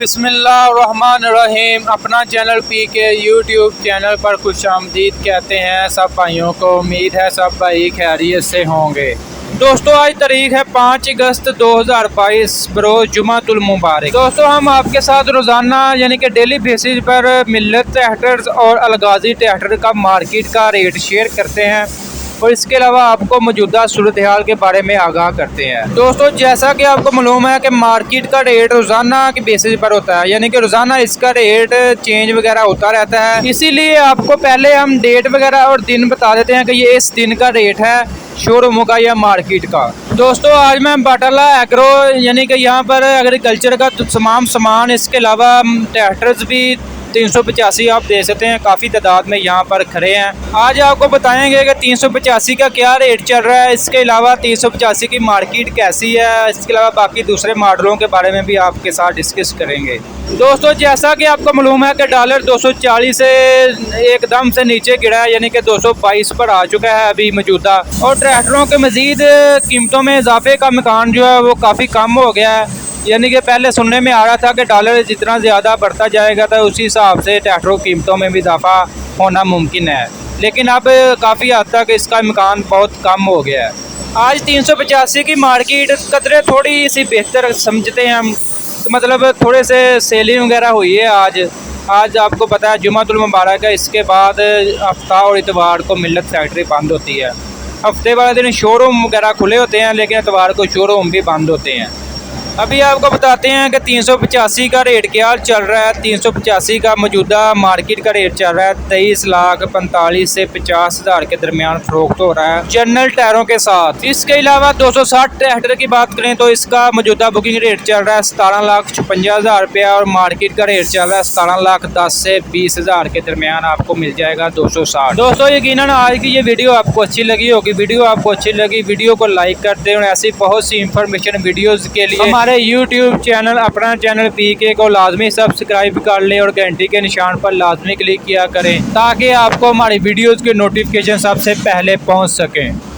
बिस्मिल्लाहिर्रहमानिर्रहीम। अपना channel P के यूट्यूब चैनल पर खुशामदीद कहते हैं सब भाइयों को। उम्मीद है सब भाई खैरियत से होंगे। दोस्तों आज तारीख है 5 अगस्त 2022 बरोज़ जुमातुल मुबारक। दोस्तों हम आपके साथ रोज़ाना यानी कि डेली बेसिस पर मिल्लत ट्रैक्टर्स और अलगाजी ट्रैक्टर का मार्केट का रेट शेयर करते हैं और इसके अलावा आपको मौजूदा सूरत हाल के बारे में आगाह करते हैं। दोस्तों जैसा कि आपको मालूम है कि मार्केट का रेट रोज़ाना के बेसिस पर होता है, यानी कि रोज़ाना इसका रेट चेंज वगैरह होता रहता है। इसीलिए आपको पहले हम डेट वगैरह और दिन बता देते हैं कि ये इस दिन का रेट है शोरूम का या मार्केट का। दोस्तों आज मैं बाटाला एग्रो यानी कि यहाँ पर एग्रीकल्चर का तमाम सामान, इसके अलावा ट्रैक्टर्स भी 385 आप देख सकते हैं काफ़ी तादाद में यहाँ पर खड़े हैं। आज आपको बताएंगे कि 385 का क्या रेट चल रहा है, इसके अलावा 385 की मार्केट कैसी है, इसके अलावा बाकी दूसरे मॉडलों के बारे में भी आपके साथ डिस्कस करेंगे। दोस्तों जैसा कि आपको मालूम है कि डॉलर 240 से एकदम से नीचे गिरा है, यानी कि 222 पर आ चुका है अभी मौजूदा। और ट्रैक्टरों के मज़ीद कीमतों में इजाफे का इम्कान जो है वो काफ़ी कम हो गया है। यानी कि पहले सुनने में आ रहा था कि डॉलर जितना ज़्यादा बढ़ता जाएगा तो उसी हिसाब से ट्रैक्टरों की कीमतों में भी इजाफा होना मुमकिन है, लेकिन अब काफ़ी हद तक इसका इम्कान बहुत कम हो गया है। आज 385 की मार्केट कदरे थोड़ी सी बेहतर समझते हैं हम, मतलब थोड़े से सेलिंग वगैरह हुई है आज आपको पता है जुमातुल मुबारक है। इसके बाद हफ्ता और इतवार को मिल्लत फैक्ट्री बंद होती है। हफ्ते वाले दिन शोरूम वगैरह खुले होते हैं, लेकिन इतवार को शोरूम भी बंद होते हैं। अभी आपको बताते हैं कि 385 का रेट क्या चल रहा है। 385 का मौजूदा मार्केट का रेट चल रहा है 23,45,000 से 50,000 के दरमियान फरोख्त हो रहा है जनरल टायरों के साथ। इसके अलावा 260 ट्रैक्टर की बात करें तो इसका मौजूदा बुकिंग रेट चल रहा है 17,56,000 रुपया और मार्केट का रेट चल रहा है 17,10,000 से 20,000 के दरमियान आपको मिल जाएगा 260। दोस्तों यकीनन आज की ये वीडियो आपको अच्छी लगी होगी। वीडियो आपको अच्छी लगी वीडियो को लाइक कर दें और ऐसी बहुत सी इंफॉर्मेशन वीडियोज़ के लिए हमारे YouTube चैनल अपना चैनल पीके को लाजमी सब्सक्राइब कर लें और घंटी के निशान पर लाजमी क्लिक किया करें ताकि आपको हमारी वीडियोज़ के नोटिफिकेशन सबसे पहले पहुंच सकें।